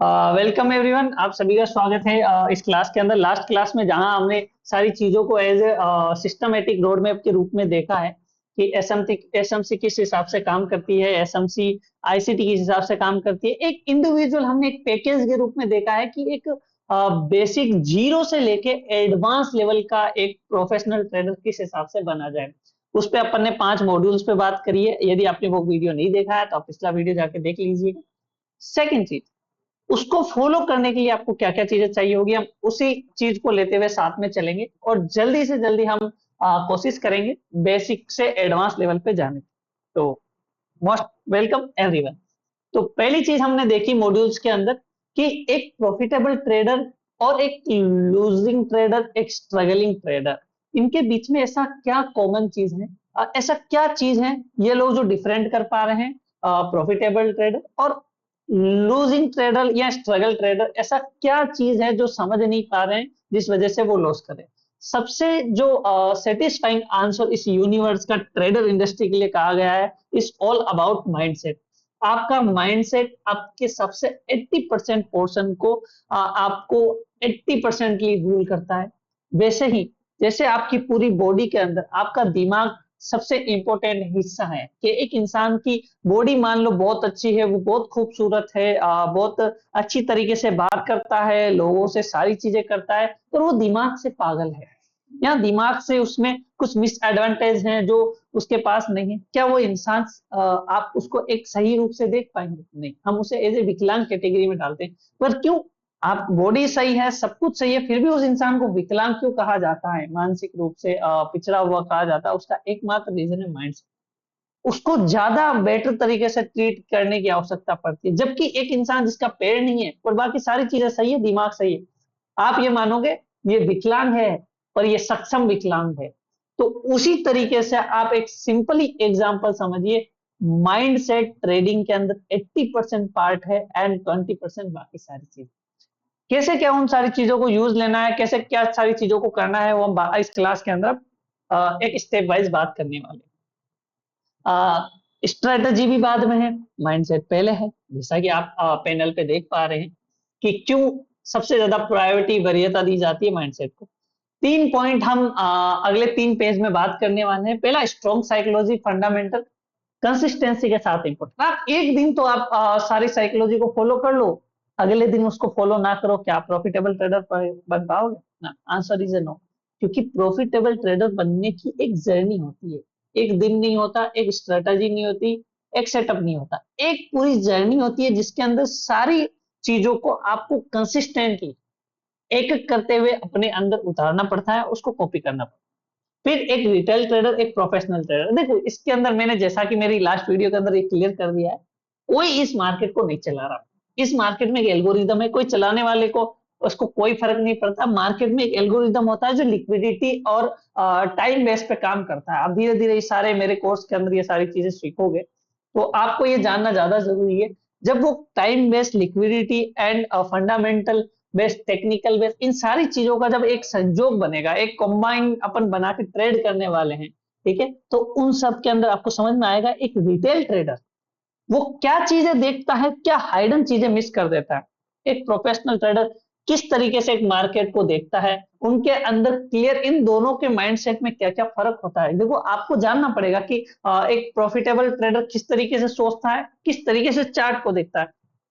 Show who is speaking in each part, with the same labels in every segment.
Speaker 1: Welcome everyone, आप सभी का स्वागत है इस क्लास के अंदर। लास्ट क्लास में जहां हमने सारी चीजों को as a systematic road map के रूप में देखा है कि एसएमसी किस हिसाब से काम करती है, एसएमसी आईसीटी किस हिसाब से काम करती है। एक इंडिविजुअल हमने एक पैकेज के रूप में देखा है कि एक बेसिक जीरो से लेके एडवांस लेवल का एक प्रोफेशनल ट्रेडर किस हिसाब से बना जाए। उस पे अपन ने 5 मॉड्यूल्स पे बात करी है। यदि आपने वो वीडियो नहीं देखा है तो आप पिछला वीडियो जाके देख लीजिएगा। सेकेंड चीज, उसको फॉलो करने के लिए आपको क्या क्या चीजें चाहिए होगी, हम उसी चीज को लेते हुए साथ में चलेंगे और जल्दी से जल्दी हम कोशिश करेंगे बेसिक से एडवांस लेवल पे जाने की। तो मोस्ट वेलकम एवरीवन। तो पहली चीज हमने देखी मॉड्यूल्स के अंदर कि एक प्रॉफिटेबल ट्रेडर और एक लूजिंग ट्रेडर, एक स्ट्रगलिंग ट्रेडर, इनके बीच में ऐसा क्या कॉमन चीज है, ऐसा क्या चीज है ये लोग जो डिफरेंट कर पा रहे हैं प्रॉफिटेबल ट्रेडर और लूजिंग ट्रेडर या स्ट्रगल ट्रेडर। ऐसा क्या चीज है जो समझ नहीं पा रहे हैं जिस वजह से वो लॉस करें। सबसे जो सेटिस्फाइंग आंसर इस यूनिवर्स का ट्रेडर इंडस्ट्री के लिए कहा गया है, इज ऑल अबाउट माइंडसेट। आपका माइंडसेट आपके सबसे 80% पोर्शन को आपको 80% रूल करता है। वैसे ही जैसे आपकी पूरी बॉडी के अंदर आपका दिमाग सबसे इंपॉर्टेंट हिस्सा है कि एक इंसान की बॉडी मान लो बहुत अच्छी है, वो बहुत खूबसूरत है, बहुत अच्छी तरीके से बात करता है, लोगों से सारी चीजें करता है, पर वो दिमाग से पागल है या दिमाग से उसमें कुछ मिसएडवांटेज हैं जो उसके पास नहीं है। क्या वो इंसान आप उसको एक सही रूप से देख पाएंगे? नहीं, हम उसे एज ए विकलांग कैटेगरी में डालते हैं। पर क्यों? आप बॉडी सही है, सब कुछ सही है, फिर भी उस इंसान को विकलांग क्यों कहा जाता है, मानसिक रूप से पिछड़ा हुआ कहा जाता है? उसका एकमात्र रीजन है माइंड। उसको ज्यादा बेटर तरीके से ट्रीट करने की आवश्यकता पड़ती है। जबकि एक इंसान जिसका पैर नहीं है पर बाकी सारी चीजें सही है, दिमाग सही है, आप ये मानोगे ये विकलांग है पर ये सक्षम विकलांग है। तो उसी तरीके से आप एक सिंपली एग्जांपल समझिए, माइंड सेट ट्रेडिंग के अंदर 80% पार्ट है एंड 20% बाकी सारी चीज। कैसे क्या उन सारी चीजों को यूज लेना है, कैसे क्या सारी चीजों को करना है, वो हम इस क्लास के अंदर एक स्टेप वाइज बात करने वाले हैं। स्ट्रेटजी भी बाद में है, माइंडसेट पहले है। जैसा कि आप पैनल पे देख पा रहे हैं कि क्यों सबसे ज्यादा प्रायोरिटी वरीयता दी जाती है माइंडसेट को। 3 पॉइंट हम अगले 3 पेज में बात करने वाले हैं। पहला, स्ट्रॉन्ग साइकोलॉजी फंडामेंटल कंसिस्टेंसी के साथ इंपॉर्टेंट। आप एक दिन तो आप सारी साइकोलॉजी को फॉलो कर लो, अगले दिन उसको फॉलो ना करो, क्या प्रॉफिटेबल ट्रेडर बन पाओगे ना? Answer is no. क्योंकि प्रॉफिटेबल ट्रेडर बनने की एक जर्नी होती है, एक दिन नहीं होता, एक स्ट्रेटजी नहीं होती, एक सेटअप नहीं होता, एक पूरी जर्नी होती है जिसके अंदर सारी चीजों को आपको कंसिस्टेंटली एक एक करते हुए अपने अंदर उतारना पड़ता है, उसको कॉपी करना पड़ता है। फिर एक रिटेल ट्रेडर, एक प्रोफेशनल ट्रेडर। देखो इसके अंदर मैंने जैसा कि मेरी लास्ट वीडियो के अंदर ये क्लियर कर दिया है, कोई इस मार्केट को नहीं चला रहा। इस मार्केट में एक एल्गोरिदम है, कोई चलाने वाले को उसको कोई फर्क नहीं पड़ता। मार्केट में एक एल्गोरिदम होता है जो लिक्विडिटी और टाइम बेस पे काम करता है। आप धीरे धीरे ये सारे मेरे कोर्स के अंदर ये सारी चीजें सीखोगे तो आपको ये जानना ज्यादा जरूरी है। जब वो time based, liquidity and fundamental based, technical based, इन सारी चीजों का जब एक संजोग बनेगा, एक कॉम्बाइन अपन बना के ट्रेड करने वाले हैं, ठीक है, तो उन सब के अंदर आपको समझ में आएगा एक रिटेल ट्रेडर वो क्या चीजें देखता है, क्या हाइडन चीजें मिस कर देता है। एक प्रोफेशनल ट्रेडर किस तरीके से एक मार्केट को देखता है, उनके अंदर क्लियर इन दोनों के माइंडसेट में क्या क्या फर्क होता है। देखो आपको जानना पड़ेगा कि एक प्रॉफिटेबल ट्रेडर किस तरीके से सोचता है, किस तरीके से चार्ट को देखता है।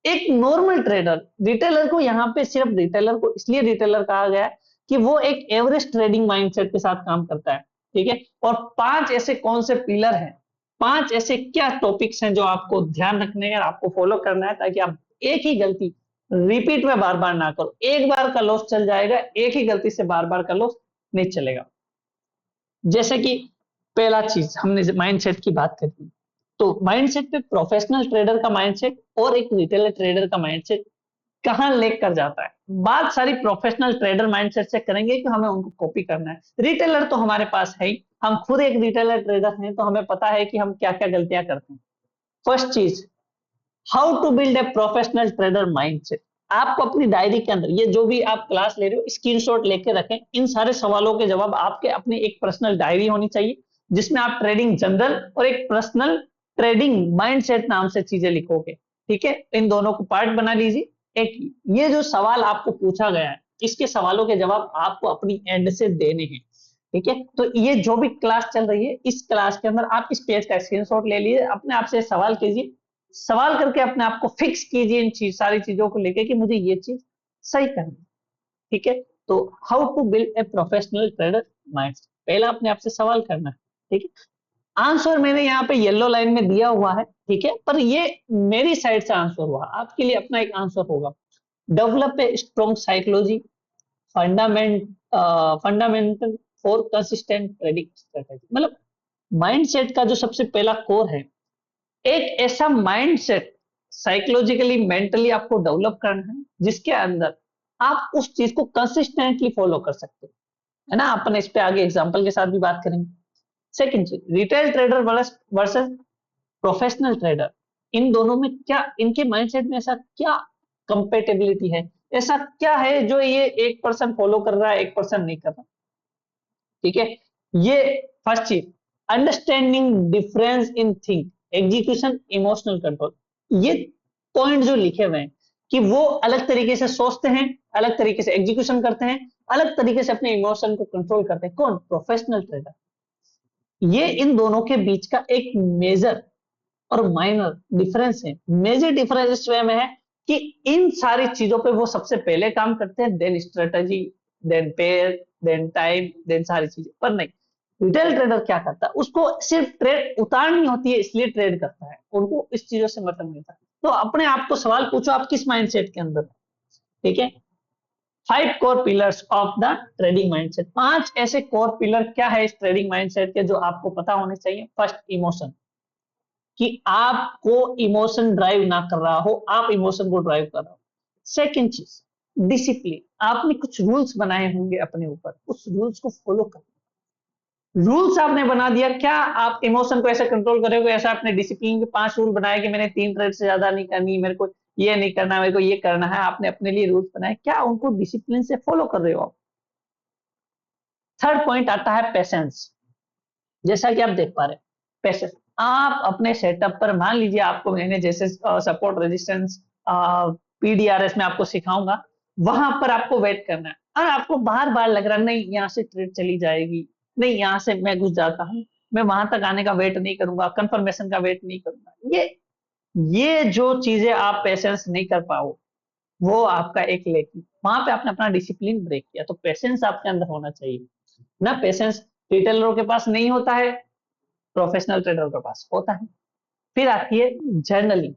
Speaker 1: एक नॉर्मल ट्रेडर, रिटेलर को यहाँ पे सिर्फ रिटेलर को इसलिए रिटेलर कहा गया है कि वो एक एवरेज ट्रेडिंग माइंडसेट के साथ काम करता है, ठीक है। और 5 ऐसे कौन से पिलर हैं, 5 ऐसे क्या टॉपिक्स हैं जो आपको ध्यान रखने हैं, आपको फॉलो करना है, ताकि आप एक ही गलती रिपीट में बार बार ना करो। एक बार का लॉस चल जाएगा, एक ही गलती से बार बार का लॉस नहीं चलेगा। जैसे कि पहला चीज हमने माइंडसेट की बात करी, तो माइंडसेट पे प्रोफेशनल ट्रेडर का माइंडसेट और एक रिटेलर ट्रेडर का माइंडसेट कहां लेकर जाता है। बात सारी प्रोफेशनल ट्रेडर माइंडसेट से करेंगे कि हमें उनको कॉपी करना है। रिटेलर तो हमारे पास है ही, हम खुद एक रिटेलर ट्रेडर हैं, तो हमें पता है कि हम क्या क्या गलतियां करते हैं। फर्स्ट चीज, how to build a professional trader mindset. आपको अपनी डायरी के अंदर ये जो भी आप क्लास ले रहे हो स्क्रीनशॉट लेके रखें। इन सारे सवालों के जवाब आपके अपनी एक पर्सनल डायरी होनी चाहिए जिसमें आप ट्रेडिंग जनरल और एक पर्सनल ट्रेडिंग माइंडसेट नाम से चीजें लिखोगे, ठीक है। इन दोनों को पार्ट बना लीजिए। एक ये जो सवाल आपको पूछा गया है, इसके सवालों के जवाब आपको अपनी एंड से देने हैं, ठीक है। तो ये जो भी क्लास चल रही है, इस क्लास के अंदर आप इस पेज का स्क्रीनशॉट ले लिए, अपने आप से सवाल कीजिए, सवाल करके अपने आप को फिक्स कीजिए इन सारी चीजों को लेके कि मुझे ये चीज सही करनी है, ठीक है। तो how to build a professional trader mind, पहला अपने आप से सवाल करना है, ठीक है। आंसर मैंने यहाँ पे येलो लाइन में दिया हुआ है, ठीक है, पर ये मेरी साइड से आंसर हुआ, आपके लिए अपना एक आंसर होगा। Develop a strong psychology fundament fundamental for consistent trading strategy, मतलब माइंडसेट का जो सबसे पहला कोर है, एक ऐसा माइंडसेट साइकोलॉजिकली मेंटली आपको डेवलप करना है जिसके अंदर आप उस चीज को कंसिस्टेंटली फॉलो कर सकते हो, है ना। अपन इस पे आगे एग्जांपल के साथ भी बात करेंगे। सेकंड चीज, retail trader versus professional trader, इन दोनों में क्या, इनके माइंडसेट में ऐसा क्या कंपेटेबिलिटी है, ऐसा क्या है जो ये एक पर्सन फॉलो कर रहा है, एक पर्सन नहीं कर रहा, ठीक है। ये फर्स्ट चीज, understanding difference in think execution emotional control, ये पॉइंट जो लिखे हुए हैं कि वो अलग तरीके से सोचते हैं, अलग तरीके से एग्जीक्यूशन करते हैं, अलग तरीके से अपने इमोशन को कंट्रोल करते हैं, कौन, प्रोफेशनल ट्रेडर। ये इन दोनों के बीच का एक मेजर और माइनर डिफरेंस है। मेजर डिफरेंस इस वे में है कि इन सारी चीजों पे वो सबसे पहले काम करते हैं, then strategy, then pair, then time, then सारी चीजें, पर नहीं, रिटेल ट्रेडर क्या करता है, उसको सिर्फ ट्रेड उतारनी होती है इसलिए ट्रेड करता है, उनको इस चीजों से मतलब नहीं था। तो अपने आप को सवाल पूछो, आप किस माइंडसेट के अंदर, ठीक है। 5 core pillars of the trading mindset, 5 ऐसे कोर पिलर क्या है इस ट्रेडिंग माइंडसेट के जो आपको पता होने चाहिए। फर्स्ट, इमोशन, कि आपको इमोशन ड्राइव ना कर रहा हो, आप इमोशन को ड्राइव कर रहा हो। सेकंड चीज, डिसिप्लिन, आपने कुछ रूल्स बनाए होंगे अपने ऊपर, उस रूल्स को फॉलो कर, रूल्स आपने बना दिया, क्या आप इमोशन को ऐसे कंट्रोल करोगे, ऐसा आपने डिसिप्लिन के 5 रूल बनाए कि मैंने 3 ट्रेड से ज्यादा नहीं करनी, मेरे को ये नहीं करना, मेरे को ये करना है, आपने अपने लिए रूल्स बनाए, क्या उनको डिसिप्लिन से फॉलो कर रहे हो आप। थर्ड पॉइंट आता है पेशेंस, जैसा कि आप देख पा रहे हैं, पेशेंस, आप अपने सेटअप पर, मान लीजिए आपको मैंने जैसे सपोर्ट रेजिस्टेंस पीडीआरएस में आपको सिखाऊंगा, वहां पर आपको वेट करना है, और आपको बार बार लग रहा है नहीं यहाँ से ट्रेड चली जाएगी, नहीं यहाँ से मैं घुस जाता हूँ, मैं वहां तक आने का वेट नहीं करूंगा, कंफर्मेशन का वेट नहीं करूंगा, ये जो चीजें आप पेशेंस नहीं कर पाओ, वो आपका एक लेकिन वहां पे आपने अपना डिसिप्लिन ब्रेक किया। तो पेशेंस आपके अंदर होना चाहिए ना, पेशेंस रिटेलरों के पास नहीं होता है, प्रोफेशनल ट्रेडर के पास होता है। फिर आती है जर्नलिंग,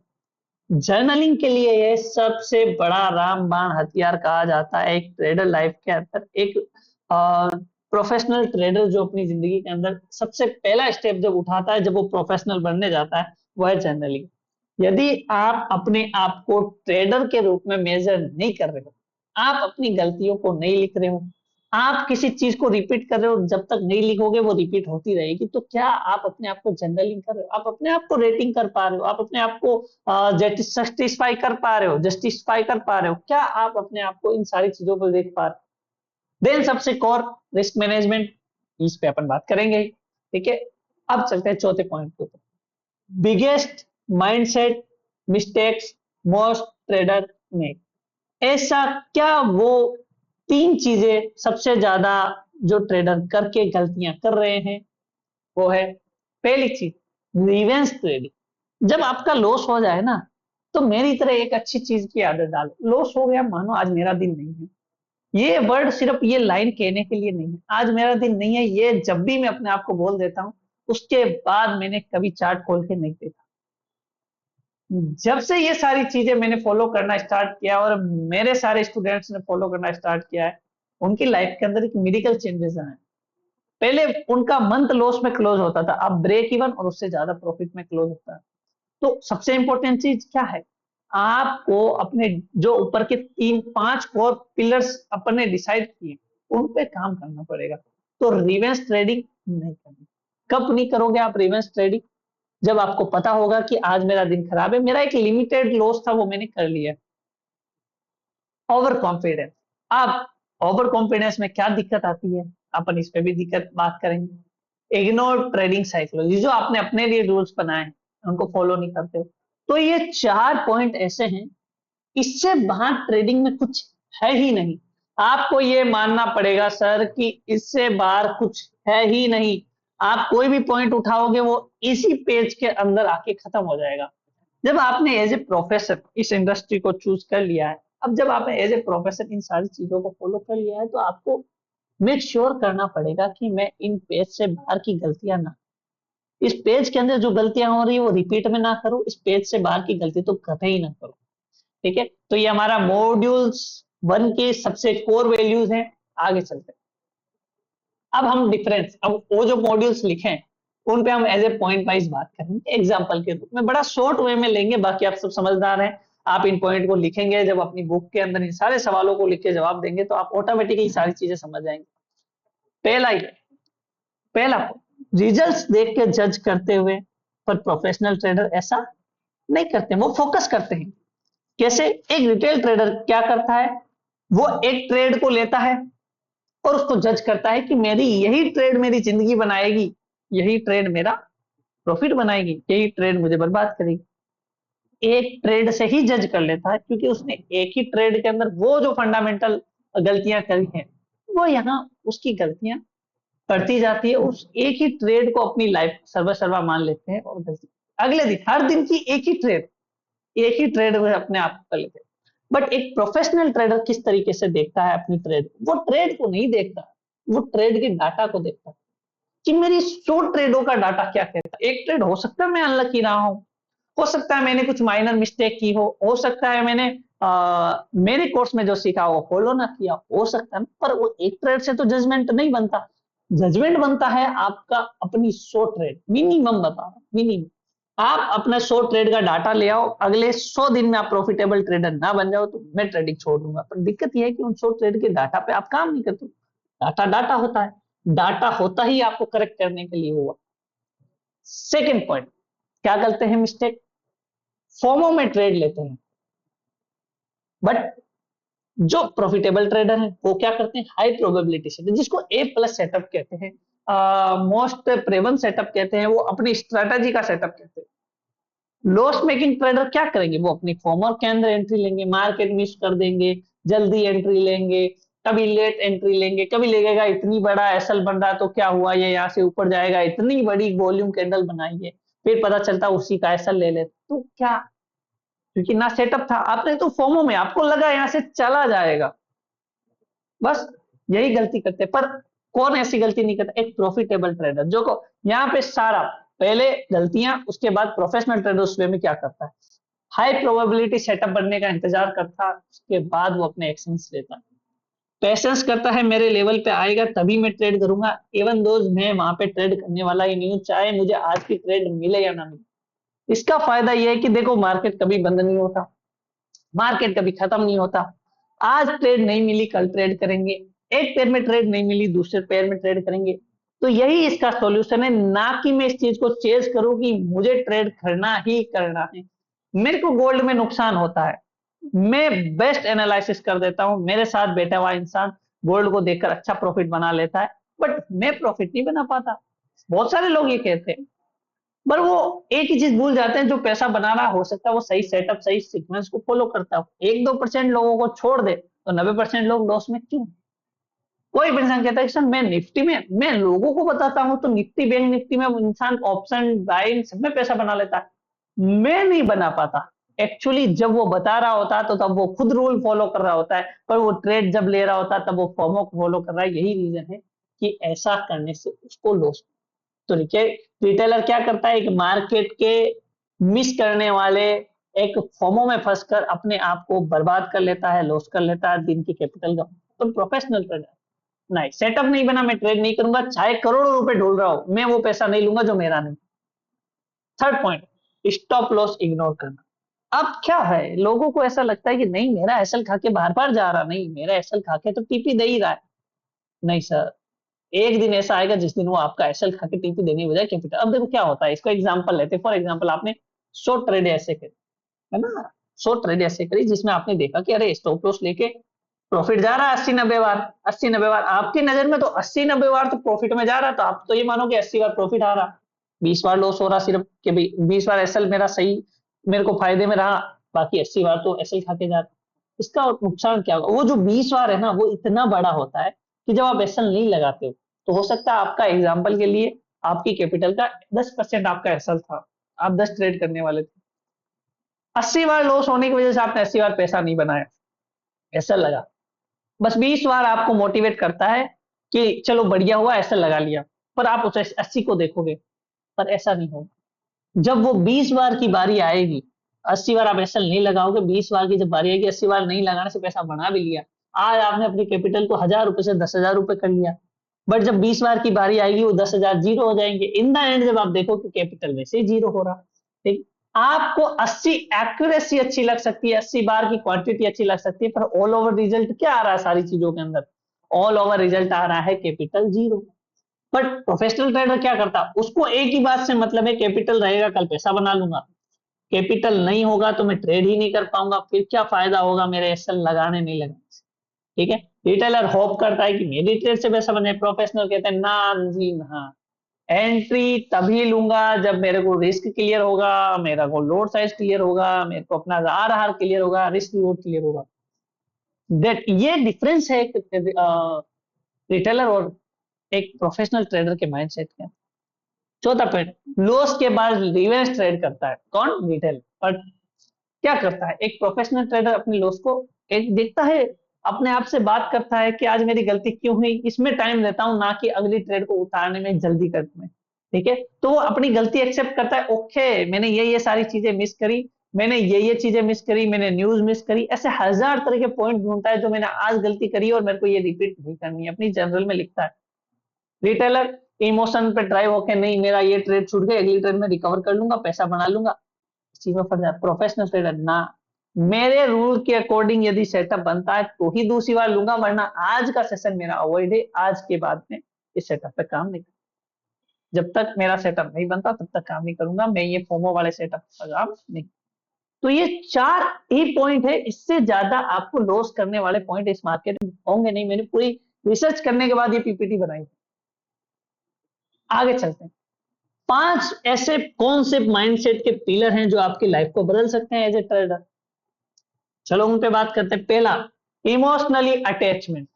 Speaker 1: जर्नलिंग के लिए ये सबसे बड़ा रामबाण हथियार कहा जाता है एक ट्रेडर लाइफ के अंदर। एक प्रोफेशनल ट्रेडर जो अपनी जिंदगी के अंदर सबसे पहला स्टेप जब उठाता है, जब वो प्रोफेशनल बनने जाता है, वो है जर्नलिंग। यदि आप अपने आप को ट्रेडर के रूप में मेजर नहीं कर रहे हो, आप अपनी गलतियों को नहीं लिख रहे हो, आप किसी चीज को रिपीट कर रहे हो, जब तक नहीं लिखोगे वो रिपीट होती रहेगी, तो क्या आप अपने आप को जर्नलिंग कर रहे हो, आप अपने आप को रेटिंग कर पा रहे हो, आप अपने आप को जस्टिफाई कर पा रहे हो, जस्टिफाई कर पा रहे हो, क्या आप अपने आप को इन सारी चीजों को देख पा रहे हो। देन सबसे कोर, रिस्क मैनेजमेंट, इस पे अपन बात करेंगे ही, ठीक है। अब चलते हैं चौथे पॉइंट के ऊपर, biggest mindset mistakes most trader make, ऐसा क्या वो 3 चीजें सबसे ज्यादा जो ट्रेडर करके गलतियां कर रहे हैं, वो है, पहली चीज, रिवेंस ट्रेडिंग। जब आपका लॉस हो जाए ना, तो मेरी तरह एक अच्छी चीज की आदत डालो, लॉस हो गया, मानो आज मेरा दिन नहीं है, ये वर्ड सिर्फ ये लाइन कहने के लिए नहीं है, आज मेरा दिन नहीं है, ये जब भी मैं अपने आप को बोल देता हूं, उसके बाद मैंने कभी चार्ट खोल के नहीं देखा। जब से ये सारी चीजें मैंने फॉलो करना स्टार्ट किया और मेरे सारे स्टूडेंट्स ने फॉलो करना स्टार्ट किया है, उनकी लाइफ के अंदर एक मेडिकल चेंजेस आए। पहले उनका मंथ लॉस में क्लोज होता था, अब ब्रेक इवन और उससे ज्यादा प्रॉफिट में क्लोज होता है। तो सबसे इंपॉर्टेंट चीज क्या है, आपको अपने जो ऊपर के 3-5 कोर पिलर्स अपने डिसाइड किए, उन पे काम करना पड़ेगा। तो रिवेंस ट्रेडिंग नहीं करनी। कब नहीं करोगे आप रिवेंस ट्रेडिंग, जब आपको पता होगा कि आज मेरा दिन खराब है, मेरा एक लिमिटेड लॉस था वो मैंने कर लिया। ओवर कॉन्फिडेंस, अब ओवर कॉन्फिडेंस में क्या दिक्कत आती है, अपन इस पे भी दिक्कत बात करेंगे। इग्नोर ट्रेडिंग साइकोलॉजी, जो आपने अपने लिए रूल्स बनाए हैं उनको फॉलो नहीं करते हो। तो ये 4 पॉइंट ऐसे हैं इससे बाहर ट्रेडिंग में कुछ है ही नहीं। आपको ये मानना पड़ेगा सर कि इससे बाहर कुछ है ही नहीं। आप कोई भी पॉइंट उठाओगे वो इसी पेज के अंदर आके खत्म हो जाएगा। जब आपने एज ए प्रोफेसर इस इंडस्ट्री को चूज कर लिया है, अब जब आपने एज ए प्रोफेसर इन सारी चीजों को फॉलो कर लिया है, तो आपको मेक श्योर करना पड़ेगा कि मैं इन पेज से बाहर की गलतियां ना, इस पेज के अंदर जो गलतियां हो रही है वो रिपीट में ना करूं, इस पेज से बाहर की गलती तो कतई ना करूं। ठीक है, तो ये हमारा मॉड्यूल्स 1 के सबसे कोर वैल्यूज हैं। आगे चलते हैं। अब हम डिफरेंस, अब वो जो मॉड्यूल्स लिखे हैं उन पे हम एज ए पॉइंट वाइज बात करेंगे एग्जांपल के रूप में, बड़ा शॉर्ट वे में लेंगे। बाकी आप सब समझदार हैं, आप इन पॉइंट को लिखेंगे, जब अपनी बुक के अंदर इन सारे सवालों को लिख के जवाब देंगे तो आप ऑटोमेटिकली सारी चीजें समझ जाएंगे। पहला ही पहला रिजल्ट्स देख के जज करते हुए, पर प्रोफेशनल ट्रेडर ऐसा नहीं करते, वो फोकस करते हैं। कैसे? एक रिटेल ट्रेडर क्या करता है, वो एक ट्रेड को लेता है और उसको जज करता है कि मेरी यही ट्रेड मेरी जिंदगी बनाएगी, यही ट्रेड मेरा प्रॉफिट बनाएगी, यही ट्रेड मुझे बर्बाद करेगी। एक ट्रेड से ही जज कर लेता है, क्योंकि उसने एक ही ट्रेड के अंदर वो जो फंडामेंटल गलतियां करी हैं, वो यहाँ उसकी गलतियां बढ़ती जाती है। उस एक ही ट्रेड को अपनी लाइफ सर्वा मान लेते हैं और गलती अगले दिन, हर दिन की एक ही ट्रेड में अपने आप कर लेते हैं। बट एक प्रोफेशनल ट्रेडर किस तरीके से देखता है अपनी ट्रेड, वो ट्रेड को नहीं देखता, वो ट्रेड के डाटा को देखता है कि मेरी 100 ट्रेडों का डाटा क्या कहता है। एक ट्रेड हो सकता है मैं अनलकी रहा हूं, हो सकता है मैंने कुछ माइनर मिस्टेक की हो सकता है मैंने मेरे कोर्स में जो सीखा वो फॉलो ना किया, हो सकता है, पर वो एक ट्रेड से तो जजमेंट नहीं बनता। जजमेंट बनता है आपका अपनी 100 ट्रेड, मिनिमम बता रहा, मिनिमम आप अपना 100 ट्रेड का डाटा ले आओ, अगले 100 दिन में आप प्रॉफिटेबल ट्रेडर ना बन जाओ तो मैं ट्रेडिंग छोड़ दूंगा। पर दिक्कत यह है कि उन 100 ट्रेड के डाटा पे आप काम नहीं करते। डाटा डाटा होता है, डाटा होता ही आपको करेक्ट करने के लिए हुआ। सेकेंड पॉइंट, क्या करते हैं मिस्टेक, फोमो में ट्रेड लेते हैं। बट जो प्रॉफिटेबल ट्रेडर है वो क्या करते हैं, हाई प्रोबेबिलिटी सेटअप, जिसको ए प्लस सेटअप कहते हैं, मोस्ट प्रेवन सेटअप कहते हैं, वो अपनी स्ट्रेटेजी का सेटअप कहते हैं। लॉस मेकिंग ट्रेडर क्या करेंगे, वो अपनी फॉर्मर के अंदर एंट्री लेंगे, मार्केट मिस कर देंगे, जल्दी एंट्री लेंगे, कभी लेट एंट्री लेंगे, कभी लगेगा इतनी बड़ा एसएल बन रहा है तो क्या हुआ, ये यहाँ से ऊपर जाएगा, इतनी बड़ी वॉल्यूम कैंडल बनाएंगे, फिर पता चलता उसी का एसएल ले लेते, तो क्या, क्योंकि ना सेटअप था, आपने तो फॉर्मो में आपको लगा यहाँ से चला जाएगा, बस यही गलती करते। पर कौन ऐसी गलती नहीं करता, एक प्रॉफिटेबल ट्रेडर जो को यहाँ पे सारा पहले गलतियां, उसके बाद प्रोफेशनल ट्रेडर उस वे में क्या करता है, हाई प्रोबेबिलिटी सेटअप बनने का इंतजार करता है, उसके बाद वो अपने एक्शंस लेता है, पेशेंस करता है, मेरे लेवल पे आएगा तभी मैं ट्रेड करूंगा, इवन दो मैं वहां पे ट्रेड करने वाला ही नहीं हूं, चाहे मुझे आज की ट्रेड मिले या ना मिले। इसका फायदा यह है कि देखो मार्केट कभी बंद नहीं होता, मार्केट कभी खत्म नहीं होता, आज ट्रेड नहीं मिली कल ट्रेड करेंगे, एक पेयर में ट्रेड नहीं मिली दूसरे पेयर में ट्रेड करेंगे। तो यही इसका सॉल्यूशन है, ना कि मैं इस चीज को चेज करूं कि मुझे ट्रेड करना ही करना है। मेरे को गोल्ड में नुकसान होता है, मैं बेस्ट एनालिसिस कर देता हूं, मेरे साथ बैठा हुआ इंसान गोल्ड को देखकर अच्छा प्रॉफिट बना लेता है, बट मैं प्रॉफिट नहीं बना पाता। बहुत सारे लोग ये कहते हैं, पर वो एक ही चीज भूल जाते हैं, जो पैसा बना रहा हो सकता है वो सही सेटअप सही सीक्वेंस को फॉलो करता हो, 1-2% लोगों को छोड़ दे तो 90% लोग लॉस में क्यों। कोई भी इंसान कहता है कि सर मैं निफ्टी में, मैं लोगों को बताता हूं तो निफ्टी बैंक निफ्टी में इंसान ऑप्शन बाइंग सब में पैसा बना लेता है, मैं नहीं बना पाता। एक्चुअली जब वो बता रहा होता है तो तब वो खुद रूल फॉलो कर रहा होता है, पर वो ट्रेड जब ले रहा होता है तब वो फॉर्मो को फॉलो कर रहा है। यही रीजन है कि ऐसा करने से उसको लॉस। तो देखिए रिटेलर क्या करता है, एक मार्केट के मिस करने वाले एक फॉर्मो में फंसकर अपने आप को बर्बाद कर लेता है, लॉस कर लेता है, दिन की कैपिटल का। तो प्रोफेशनल ट्रेडर नहीं, सेटअप नहीं बना, मैं ट्रेड नहीं करूंगा, चाहे करोड़ों रुपए ढूंढ रहा हूं, मैं वो पैसा नहीं लूंगा जो मेरा नहीं। Third point, stop loss ignore करना। अब क्या है, लोगों को ऐसा लगता है कि नहीं मेरा एसएल खा के बार बार जा रहा, नहीं मेरा एसएल खा के तो टीपी दे ही रहा है। नहीं सर, एक दिन ऐसा आएगा जिस दिन वो आपका एसएल खा के टीपी देने बजाय कैपिटल। अब देखो क्या होता है, इसको एग्जांपल लेते हैं, फॉर एग्जांपल आपने 100 ट्रेड ऐसे करी, है ना, 100 ट्रेड ऐसे करी जिसमें आपने देखा कि अरे स्टॉप लॉस लेके प्रॉफिट जा रहा है 80-90 बार, 80-90 बार आपकी नजर में तो 80-90 बार तो प्रॉफिट में जा रहा है, तो आप तो ये मानो कि 80 बार प्रॉफिट आ रहा, 20 बार लॉस हो रहा, सिर्फ कि भाई 20 बार एसएल मेरा सही मेरे को फायदे में रहा, बाकी 80 बार तो ऐसे ही खा के जा रहे हैं। इसका नुकसान क्या होगा? वो जो 20 बार है ना, वो इतना बड़ा होता है कि जब आप एसएल नहीं लगाते हो, तो हो सकता है आपका एग्जाम्पल के लिए आपकी कैपिटल का 10% आपका एसएल था, आप 10 ट्रेड करने वाले थे, 80 बार लॉस होने की वजह से आपने 80 बार पैसा नहीं बनाया, एसएल लगा, बस 20 बार आपको मोटिवेट करता है कि चलो बढ़िया हुआ एसएल लगा लिया, पर आप उस 80 को देखोगे, पर ऐसा नहीं होगा। जब वो 20 बार की बारी आएगी, 80 बार आप एसएल नहीं लगाओगे, 20 बार की जब बारी आएगी, 80 बार नहीं लगाने से पैसा बना भी लिया, आज आपने अपनी कैपिटल को 1000 रुपए से 10,000 रुपए कर लिया, बट जब 20 बार की बारी आएगी, वो 10,000 जीरो हो जाएंगे। इन द एंड जब आप देखो कि कैपिटल वैसे ही जीरो हो रहा, ठीक, आपको 80 एक्यूरेसी अच्छी लग सकती है, 80 बार की क्वांटिटी अच्छी लग सकती है, पर ऑल ओवर रिजल्ट क्या आ रहा है सारी चीजों के अंदर? ऑल ओवर रिजल्ट आ रहा है capital zero. But professional trader क्या करता है? उसको एक ही बात से मतलब है, कैपिटल रहेगा कल पैसा बना लूंगा, कैपिटल नहीं होगा तो मैं ट्रेड ही नहीं कर पाऊंगा, फिर क्या फायदा होगा मेरे एसएल लगाने नहीं लगाने से। ठीक है, रिटेलर होप करता है कि मेरी ट्रेड से पैसा बने, प्रोफेशनल कहते हैं ना जी ना, एंट्री तभी लूंगा जब मेरे को रिस्क क्लियर होगा, मेरा को लोड साइज क्लियर होगा, मेरे को अपना आर आर क्लियर होगा, रिस्क रिवॉर्ड क्लियर होगा। दैट ये डिफरेंस है रिटेलर और एक प्रोफेशनल ट्रेडर के माइंडसेट का। चौथा पॉइंट, लॉस के बाद रिवेंज ट्रेड करता है कौन? रिटेल। और क्या करता है एक प्रोफेशनल ट्रेडर? अपने लॉस को एक देखता है, अपने आप से बात करता है कि आज मेरी गलती क्यों हुई, इसमें टाइम देता हूं, ना कि अगली ट्रेड को उतारने में जल्दी करने में। ठीक है, तो वो अपनी गलती एक्सेप्ट करता है, ओके मैंने ये सारी चीजें मिस करी, मैंने ये चीजें मिस करी, मैंने न्यूज मिस करी, ऐसे हजार तरह के पॉइंट ढूंढता है जो मैंने आज गलती करी और मेरे को ये रिपीट नहीं करनी है, अपनी जनरल में लिखता है। रिटेलर इमोशन पे ड्राइव होकर, नहीं मेरा ये ट्रेड छूट गई, अगली ट्रेड में रिकवर कर लूंगा, पैसा बना लूंगा, इस चीज में फंस जाए। प्रोफेशनल ट्रेडर ना, मेरे रूल के अकॉर्डिंग यदि सेटअप बनता है तो ही दूसरी बार लूंगा, वरना आज का सेशन मेरा अवॉइड है, आज के बाद में इस सेटअप पे काम नहीं, जब तक मेरा सेटअप नहीं बनता तब तक काम नहीं करूंगा, मैं ये फोमो वाले सेटअप का काम नहीं। तो ये 4 ही पॉइंट है, इससे ज्यादा आपको लॉस करने वाले पॉइंट इस मार्केट में होंगे नहीं, मैंने पूरी रिसर्च करने के बाद ये पीपीटी बनाई। आगे चलते हैं, 5 ऐसे कौन से माइंडसेट के पिलर हैं जो आपकी लाइफ को बदल सकते हैं एज ए ट्रेडर। चलो उन पे बात करते हैं। पहला, इमोशनली अटैचमेंट।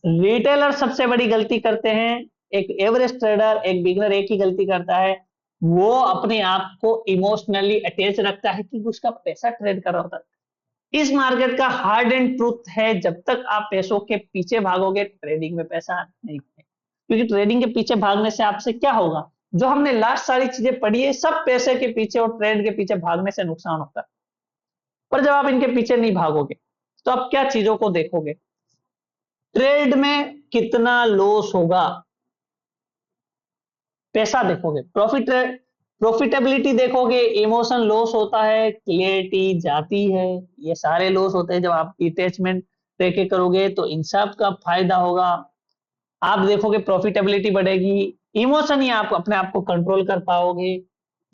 Speaker 1: रिटेलर सबसे बड़ी गलती करते हैं, एक एवरेज ट्रेडर एक बिगनर एक ही गलती करता है, वो अपने आप को इमोशनली अटैच रखता है कि उसका पैसा ट्रेड कर रहा होता है। इस मार्केट का हार्ड एंड ट्रूथ है, जब तक आप पैसों के पीछे भागोगे ट्रेडिंग में पैसा नहीं है, क्योंकि ट्रेडिंग के पीछे भागने से आपसे क्या होगा? जो हमने लास्ट सारी चीजें पढ़ी है, सब पैसे के पीछे और ट्रेड के पीछे भागने से नुकसान होता है। पर जब आप इनके पीछे नहीं भागोगे तो आप क्या चीजों को देखोगे? ट्रेड में कितना लॉस होगा, पैसा देखोगे, प्रॉफिटेबिलिटी देखोगे, इमोशन लॉस होता है, क्लियरिटी जाती है, ये सारे लॉस होते हैं। जब आप डिटैचमेंट लेके करोगे तो इन सब का फायदा होगा। आप देखोगे प्रॉफिटेबिलिटी बढ़ेगी, इमोशन ही आप अपने आप को कंट्रोल कर पाओगे।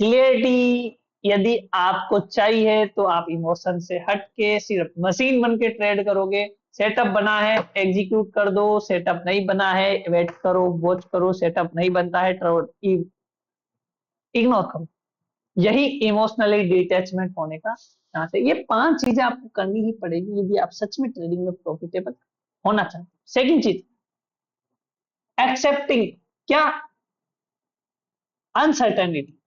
Speaker 1: क्लियरिटी यदि आपको चाहिए तो आप इमोशन से हट के सिर्फ मशीन बन के ट्रेड करोगे। सेटअप बना है एग्जीक्यूट कर दो, सेटअप नहीं बना है वेट करो वॉच करो, सेटअप नहीं बनता है इग्नोर करो। यही इमोशनली डिटैचमेंट होने का चांस है। ये 5 चीजें आपको करनी ही पड़ेगी यदि आप सच में ट्रेडिंग में प्रॉफिटेबल होना चाहते हैं। सेकंड चीज, एक्सेप्टिंग क्या? अनसर्टेनिटी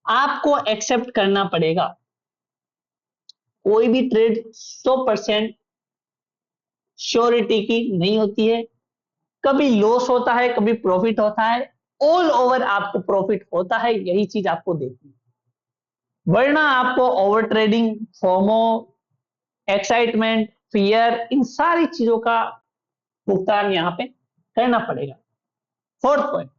Speaker 1: आपको एक्सेप्ट करना पड़ेगा। कोई भी ट्रेड 100% श्योरिटी की नहीं होती है, कभी लॉस होता है कभी प्रॉफिट होता है, ऑल ओवर आपको प्रॉफिट होता है, यही चीज आपको देखनी है। वरना आपको over trading, FOMO, excitement, fear, इन सारी चीजों का भुगतान यहां पे करना पड़ेगा। Fourth point,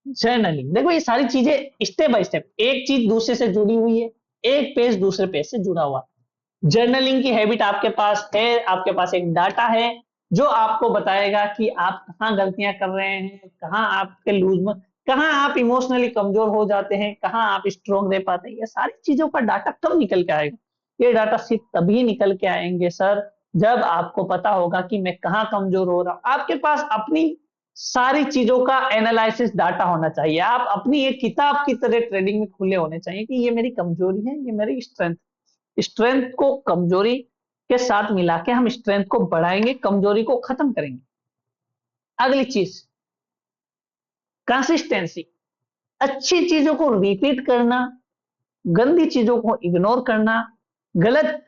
Speaker 1: journaling. देखो ये सारी चीजें स्टेप बाय स्टेप, एक चीज दूसरे से जुड़ी हुई है, एक पेज दूसरे पेज से जुड़ा हुआ है। जर्नलिंग की हैबिट आपके पास है, आपके पास एक डाटा है जो आपको बताएगा कि आप कहाँ गलतियां कर रहे हैं, कहाँ आपके लूज में, कहाँ आप इमोशनली कमजोर हो जाते हैं, कहाँ आप स्ट्रोंग दे पाते हैं। ये सारी चीजों का डाटा कब निकल के आएगा? ये डाटा सिर्फ तभी निकल के आएंगे सर, जब आपको पता होगा कि मैं कहाँ कमजोर हो रहा हूं। आपके पास अपनी सारी चीजों का एनालिसिस डाटा होना चाहिए, आप अपनी एक किताब की तरह ट्रेडिंग में खुले होने चाहिए कि ये मेरी कमजोरी है, ये मेरी स्ट्रेंथ। स्ट्रेंथ को कमजोरी के साथ मिला के हम स्ट्रेंथ को बढ़ाएंगे, कमजोरी को खत्म करेंगे। अगली चीज कंसिस्टेंसी, अच्छी चीजों को रिपीट करना, गंदी चीजों को इग्नोर करना, गलत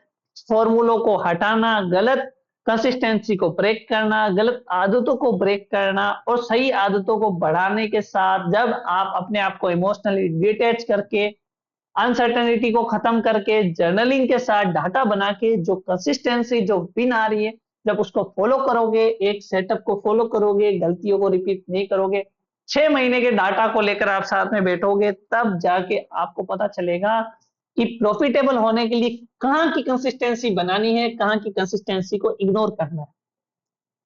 Speaker 1: फॉर्मूलों को हटाना, गलत कंसिस्टेंसी को ब्रेक करना, गलत आदतों को ब्रेक करना और सही आदतों को बढ़ाने के साथ जब आप अपने आप को इमोशनली डिटैच करके, अनसर्टेनिटी को खत्म करके, जर्नलिंग के साथ डाटा बना के जो कंसिस्टेंसी जो विन आ रही है, जब उसको फॉलो करोगे, एक सेटअप को फॉलो करोगे, गलतियों को रिपीट नहीं करोगे, 6 महीने के डाटा को लेकर आप साथ में बैठोगे, तब जाके आपको पता चलेगा कि प्रॉफिटेबल होने के लिए कहां की कंसिस्टेंसी बनानी है, कहां की कंसिस्टेंसी को इग्नोर करना है।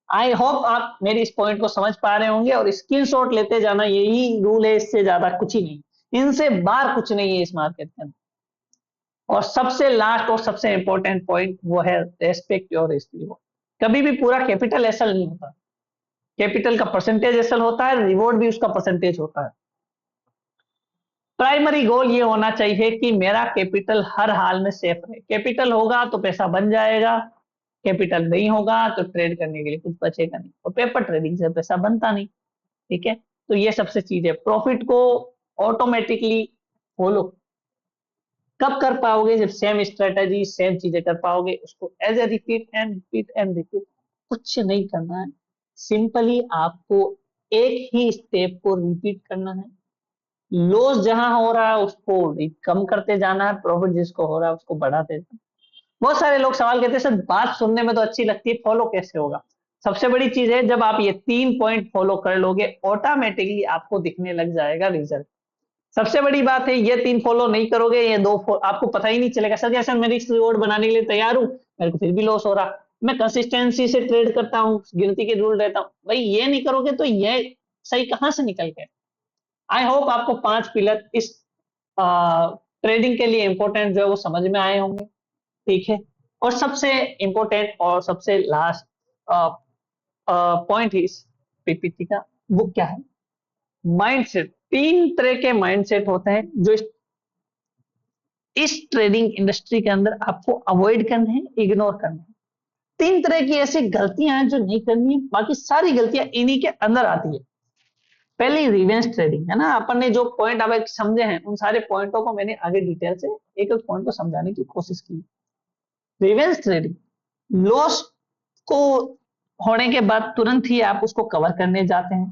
Speaker 1: आई होप आप मेरी इस पॉइंट को समझ पा रहे होंगे और स्क्रीनशॉट लेते जाना, यही रूल है, इससे ज्यादा कुछ ही नहीं, इनसे बाहर कुछ नहीं है इस मार्केट के अंदर। और सबसे लास्ट और सबसे इंपॉर्टेंट पॉइंट वो है रेस्पेक्ट योर रिस्क रिवॉर्ड। कभी भी पूरा कैपिटल एसल नहीं होता, कैपिटल का परसेंटेज एसल होता है, रिवॉर्ड भी उसका परसेंटेज होता है। प्राइमरी गोल ये होना चाहिए कि मेरा कैपिटल हर हाल में सेफ रहे। कैपिटल होगा तो पैसा बन जाएगा, कैपिटल नहीं होगा तो ट्रेड करने के लिए कुछ बचेगा नहीं, और पेपर ट्रेडिंग से पैसा बनता नहीं। ठीक है, तो ये सबसे चीज है। प्रॉफिट को ऑटोमेटिकली फॉलो कब कर पाओगे? जब सेम स्ट्रेटेजी सेम चीजें कर पाओगे, उसको as a repeat and repeat and repeat. कुछ नहीं करना है, सिंपली आपको एक ही स्टेप को रिपीट करना है। लॉस जहां हो रहा है उसको कम करते जाना है, प्रॉफिट जिसको हो रहा है उसको बढ़ाते जाना। बहुत सारे लोग सवाल करते हैं सर बात सुनने में तो अच्छी लगती है, फॉलो कैसे होगा? सबसे बड़ी चीज है, जब आप ये 3 पॉइंट फॉलो कर लोगे, ऑटोमेटिकली आपको दिखने लग जाएगा रिजल्ट। सबसे बड़ी बात है, ये 3 फॉलो नहीं करोगे, ये 2 आपको पता ही नहीं चलेगा। सर जैसे मैं रिस्क रिवॉर्ड बनाने के लिए तैयार हूं, मेरे को फिर भी लॉस हो रहा, मैं कंसिस्टेंसी से ट्रेड करता हूँ, गिनती के रूल रहता हूँ, भाई ये नहीं करोगे तो ये सही कहां से निकल गए? आई होप आपको 5 पिलर इस ट्रेडिंग के लिए इंपॉर्टेंट जो है वो समझ में आए होंगे। ठीक है, और सबसे इंपॉर्टेंट और सबसे लास्ट पॉइंट इस पीपीटी का, वो क्या है? माइंडसेट। 3 तरह के माइंडसेट होते हैं जो इस ट्रेडिंग इंडस्ट्री के अंदर आपको अवॉइड करने हैं, इग्नोर करने हैं। 3 तरह की ऐसी गलतियां हैं जो नहीं करनी है, बाकी सारी गलतियां इन्हीं के अंदर आती है। पहली रिवेंज ट्रेडिंग है ना, अपन ने जो पॉइंट अब समझे हैं, उन सारे पॉइंटों को मैंने आगे डिटेल से एक एक पॉइंट को समझाने की कोशिश की। रिवेंज ट्रेडिंग, लॉस को होने के बाद तुरंत ही आप उसको कवर करने जाते हैं।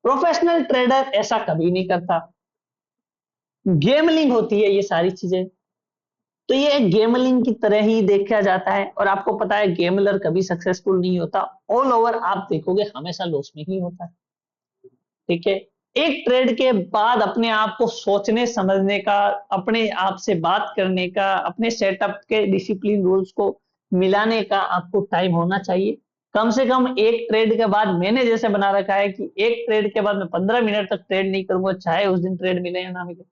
Speaker 1: प्रोफेशनल ट्रेडर ऐसा कभी नहीं करता। गेमलिंग होती है ये सारी चीजें, तो ये एक गेमलिंग की तरह ही देखा जाता है, और आपको पता है गेमलर कभी सक्सेसफुल नहीं होता, ऑल ओवर आप देखोगे हमेशा लॉस में ही होता है। ठीक है, एक ट्रेड के बाद अपने आप को सोचने समझने का, अपने आप से बात करने का, अपने सेटअप के डिसिप्लिन रूल्स को मिलाने का आपको टाइम होना चाहिए। कम से कम एक ट्रेड के बाद, मैंने जैसे बना रखा है कि एक ट्रेड के बाद मैं 15 मिनट तक ट्रेड नहीं करूंगा, चाहे उस दिन ट्रेड मिले या ना मिले,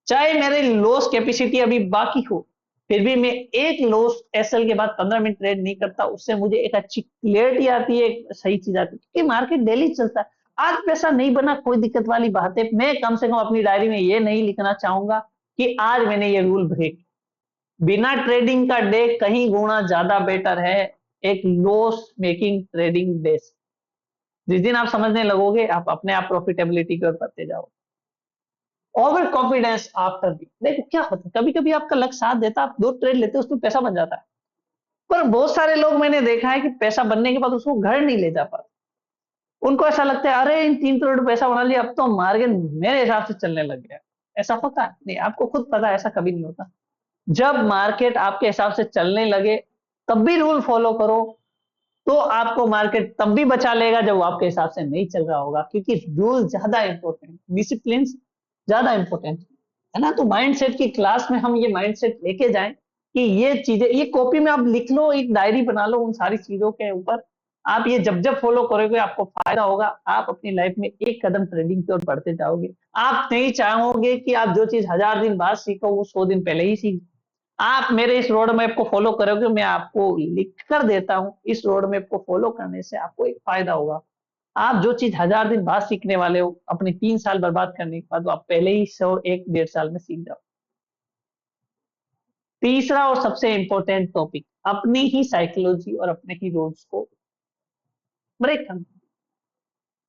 Speaker 1: चाहे मेरे लॉस कैपेसिटी अभी बाकी हो, फिर भी मैं एक लॉस एसएल के बाद 15 मिनट ट्रेड नहीं करता। उससे मुझे एक अच्छी क्लियरिटी आती है, एक सही चीज आती है, क्योंकि मार्केट डेली चलता है। आज पैसा नहीं बना कोई दिक्कत वाली बात है, मैं कम से कम अपनी डायरी में ये नहीं लिखना चाहूंगा कि आज मैंने ये रूल ब्रेक। बिना ट्रेडिंग का डे कहीं गुना ज्यादा बेटर है एक लॉस मेकिंग ट्रेडिंग डे। जिस दिन आप समझने लगोगे, आप अपने आप प्रॉफिटेबिलिटी की ओर बढ़ते जाओगे। ओवर कॉन्फिडेंस आफ्टर दी, देखो क्या होता है, कभी कभी आपका लक साथ देता, आप 2 ट्रेड लेते हो, उसमें पैसा बन जाता है। पर बहुत सारे लोग मैंने देखा है कि पैसा बनने के बाद उसको घर नहीं ले जा पाते। उनको ऐसा लगता है अरे इन 3 करोड़ पैसा बना लिया, अब तो मार्केट मेरे हिसाब से चलने लग गया। ऐसा होता है नहीं, आपको खुद पता है ऐसा कभी नहीं होता। जब मार्केट आपके हिसाब से चलने लगे, तब भी रूल फॉलो करो, तो आपको मार्केट तब भी बचा लेगा जब वो आपके हिसाब से नहीं चल रहा होगा, क्योंकि रूल ज्यादा इंपॉर्टेंट, डिसिप्लिन ज्यादा इंपॉर्टेंट है ना। तो माइंडसेट की क्लास में हम ये माइंडसेट लेके जाएं कि ये चीजें, ये कॉपी में आप लिख लो, एक डायरी बना लो उन सारी चीजों के ऊपर। आप ये जब जब फॉलो करोगे आपको फायदा होगा, आप अपनी लाइफ में एक कदम ट्रेडिंग की ओर बढ़ते जाओगे। आप नहीं चाहोगे कि आप जो चीज 1000 दिन बाद सीखो वो 100 दिन पहले ही सीख। आप मेरे इस रोड मैप को फॉलो करोगे, मैं आपको लिख कर देता हूं, इस रोड मैप को फॉलो करने से आपको एक फायदा होगा। आप जो चीज 1000 दिन बाद सीखने वाले हो, अपने 3 साल बर्बाद करने के बाद, वो आप पहले ही 100 1 1.5 साल में सीख जाओ। तीसरा और सबसे इंपॉर्टेंट टॉपिक, अपनी ही साइकोलॉजी और अपने ही रूल्स को ब्रेक करना।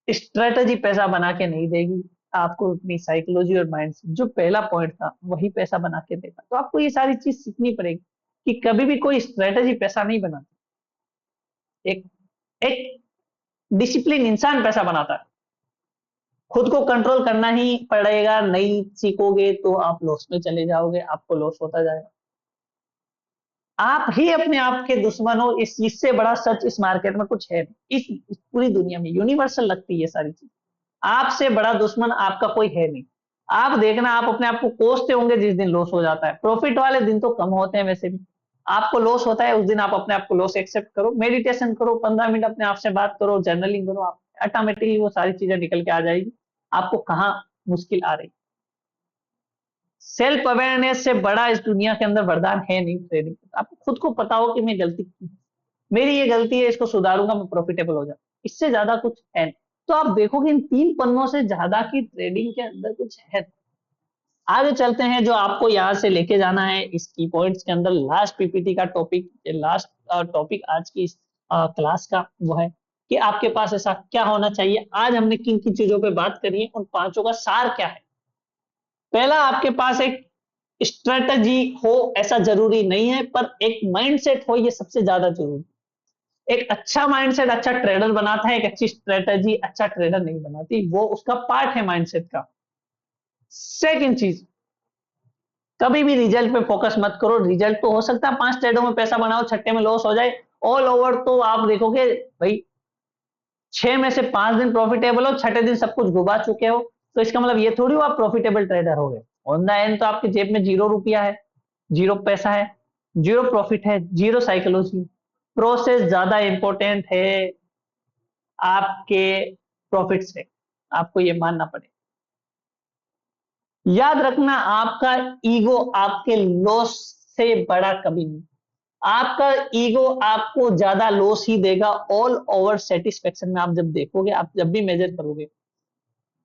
Speaker 1: स्ट्रेटजी पैसा बना के नहीं देगी, आपको अपनी साइकोलॉजी और माइंड जो पहला पॉइंट था वही पैसा बना के देगा। तो आपको ये सारी चीज सीखनी पड़ेगी कि कभी भी कोई स्ट्रेटजी पैसा नहीं बनाती। एक एक डिसिप्लिन इंसान पैसा बनाता है। खुद को कंट्रोल करना ही पड़ेगा, नहीं सीखोगे तो आप लॉस में चले जाओगे, आपको लॉस होता जाएगा। आप ही अपने आप के दुश्मन हो, इस इससे बड़ा सच इस मार्केट में कुछ है नहीं। इस पूरी दुनिया में यूनिवर्सल लगती है ये सारी चीज। आपसे बड़ा दुश्मन आपका कोई है नहीं। आप देखना, आप अपने आप को कोसते होंगे जिस दिन लॉस हो जाता है। प्रॉफिट वाले दिन तो कम होते हैं वैसे भी। आपको लॉस होता है उस दिन आप अपने आप को लॉस एक्सेप्ट करो, मेडिटेशन करो, 15 मिनट अपने आप से बात करो, जर्नलिंग करो, आप ऑटोमेटिकली वो सारी चीजें निकल के आ जाएगी। आपको कहाँ मुश्किल आ रही। सेल्फ अवेयरनेस से बड़ा इस दुनिया के अंदर वरदान है नहीं ट्रेडिंग। आपको खुद को पता हो कि मैं गलती की, मेरी ये गलती है, इसको सुधारूंगा, मैं प्रॉफिटेबल हो जाऊं, इससे ज्यादा कुछ है नहीं। तो आप देखोगे इन 3 पन्नों से ज्यादा की ट्रेडिंग के अंदर कुछ है। आगे चलते हैं, जो आपको यहाँ से लेके जाना है इस की पॉइंट्स के अंदर, लास्ट पीपीटी का टॉपिक, लास्ट टॉपिक आज की इस क्लास का वो है कि आपके पास ऐसा क्या होना चाहिए। आज हमने किन किन चीजों पे बात करी है, उन पांचों का सार क्या है। पहला, आपके पास एक स्ट्रेटजी हो ऐसा जरूरी नहीं है, पर एक माइंडसेट हो ये सबसे ज्यादा जरूरी। एक अच्छा माइंडसेट अच्छा ट्रेडर बनाता है, एक अच्छी स्ट्रेटजी अच्छा ट्रेडर नहीं बनाती, वो उसका पार्ट है माइंडसेट का। सेकंड चीज, कभी भी रिजल्ट पे फोकस मत करो। रिजल्ट तो हो सकता है 5 ट्रेडों में पैसा बनाओ, छठे में लॉस हो जाए, ऑल ओवर तो आप देखोगे भाई 6 में से 5 दिन प्रॉफिटेबल हो, छठे दिन सब कुछ डुबा चुके हो। तो इसका मतलब ये थोड़ी हो आप प्रॉफिटेबल ट्रेडर हो गए। ऑन द एंड तो आपकी जेब में 0 रुपया है, 0 पैसा है, 0 प्रॉफिट है, 0 साइकोलॉजी। प्रोसेस ज्यादा इंपॉर्टेंट है आपके प्रॉफिट से, आपको ये मानना पड़ेगा। याद रखना, आपका ईगो आपके लॉस से बड़ा कभी नहीं। आपका ईगो आपको ज्यादा लॉस ही देगा। ऑल ओवर सेटिस्फेक्शन में आप जब देखोगे, आप जब भी मेजर करोगे,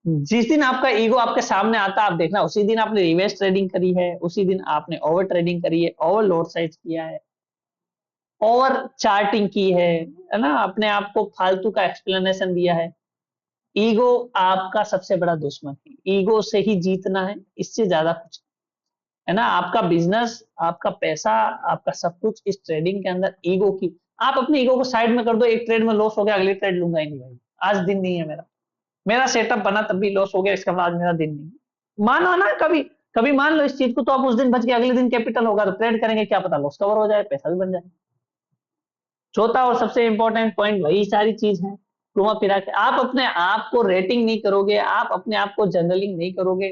Speaker 1: जिस दिन आपका ईगो आपके सामने आता है, आप देखना उसी दिन आपने रिवर्स ट्रेडिंग करी है, उसी दिन आपने ओवर ट्रेडिंग करी है, ओवर लोड साइज किया है, ओवर चार्टिंग की है ना, अपने आप को फालतू का एक्सप्लेनेशन दिया है। ईगो आपका सबसे बड़ा दुश्मन है। ईगो से ही जीतना है, इससे ज्यादा कुछ है ना। आपका बिजनेस, आपका पैसा, आपका सब कुछ इस ट्रेडिंग के अंदर ईगो की। आप अपने ईगो को साइड में कर दो, एक ट्रेड में लॉस हो गया, अगली ट्रेड लूंगा ही नहीं भाई, आज दिन नहीं है मेरा। मेरा सेटअप बना तब भी लॉस हो गया, इसका मतलब आज मेरा दिन नहीं है। मानो ना, कभी कभी मान लो इस चीज को, तो आप उस दिन बच के अगले दिन कैपिटल होगा तो ट्रेड करेंगे, क्या पता लॉस कवर हो जाए, पैसा भी बन जाए। चौथा और सबसे इंपॉर्टेंट पॉइंट वही सारी चीज है, घुमा फिरा के आप अपने आप को रेटिंग नहीं करोगे, आप अपने आप को जर्नलिंग नहीं करोगे,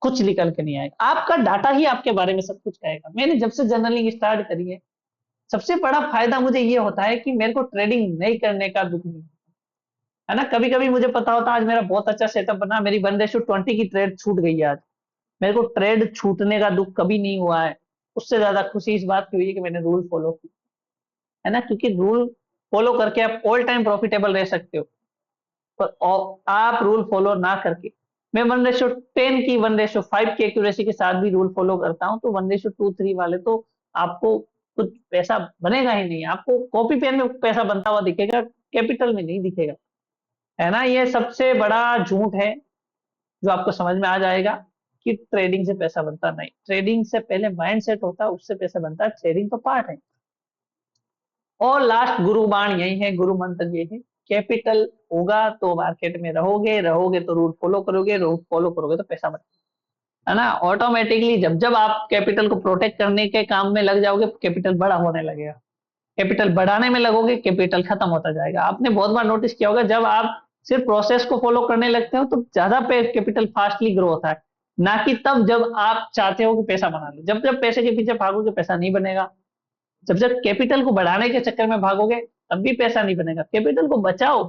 Speaker 1: कुछ निकल के नहीं आएगा। आपका डाटा ही आपके बारे में सब कुछ कहेगा। मैंने जब से जर्नलिंग स्टार्ट करी है, सबसे बड़ा फायदा मुझे ये होता है कि मेरे को ट्रेडिंग नहीं करने का दुख नहीं है ना। कभी कभी मुझे पता होता आज मेरा बहुत अच्छा सेटअप बना, मेरी 1:20 की ट्रेड छूट गई है आज, मेरे को ट्रेड छूटने का दुख कभी नहीं हुआ है। उससे ज्यादा खुशी इस बात की हुई है कि मैंने रूल फॉलो की है ना, क्योंकि रूल फॉलो करके आप ऑल टाइम प्रॉफिटेबल रह सकते हो। पर आप रूल फॉलो ना करके, मैं 1:10 की 1:5 की एक्यूरेसी के साथ भी रूल फॉलो करता हूं, तो 1:2-3 वाले तो आपको कुछ पैसा बनेगा ही नहीं। आपको कॉपी पेन में पैसा बनता हुआ दिखेगा, कैपिटल में नहीं दिखेगा, है ना। ये सबसे बड़ा झूठ है जो आपको समझ में आ जाएगा कि ट्रेडिंग से पैसा बनता नहीं। ट्रेडिंग से पहले माइंड सेट होता है, उससे पैसा बनता है। ट्रेडिंग तो पार्ट है। और लास्ट गुरु बाण यही है, गुरु मंत्र ये है, कैपिटल होगा तो मार्केट में रहोगे, रहोगे तो रूल फॉलो करोगे, रूल फॉलो करोगे तो पैसा बनेगा, है ना। ऑटोमेटिकली जब जब आप कैपिटल को प्रोटेक्ट करने के काम में लग जाओगे, कैपिटल बड़ा होने लगेगा। कैपिटल बढ़ाने में लगोगे, कैपिटल खत्म होता जाएगा। आपने बहुत बार नोटिस किया होगा, जब आप सिर्फ प्रोसेस को फॉलो करने लगते हो तो ज्यादा कैपिटल फास्टली ग्रो होता है, ना कि तब जब आप चाहते हो कि पैसा बना लो। जब जब पैसे के पीछे भागोगे, पैसा नहीं बनेगा। जब जब कैपिटल को बढ़ाने के चक्कर में भागोगे, तब भी पैसा नहीं बनेगा। कैपिटल को बचाओ,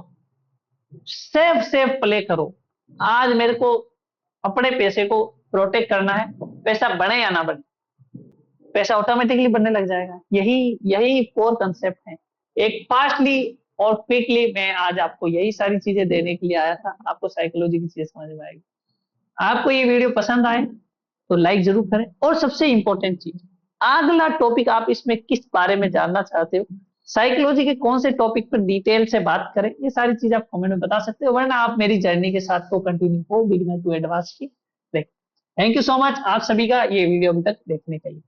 Speaker 1: सेफ सेफ प्ले करो। आज मेरे को अपने पैसे को प्रोटेक्ट करना है, पैसा बने या ना बने, पैसा ऑटोमेटिकली बनने लग जाएगा। यही यही कोर कंसेप्ट है। एक फास्टली और क्विकली मैं आज आपको यही सारी चीजें देने के लिए आया था, आपको साइकोलॉजी की चीजें समझ में आएगी। आपको ये वीडियो पसंद आए तो लाइक जरूर करें। और सबसे इंपॉर्टेंट चीज, अगला टॉपिक आप इसमें किस बारे में जानना चाहते हो, साइकोलॉजी के कौन से टॉपिक पर डिटेल से बात करें, ये सारी चीज आप कमेंट में बता सकते हो, वरना आप मेरी जर्नी के साथ को कंटिन्यू हो बिगिनर टू एडवांस की। थैंक यू सो मच आप सभी का ये वीडियो अभी तक देखने के लिए।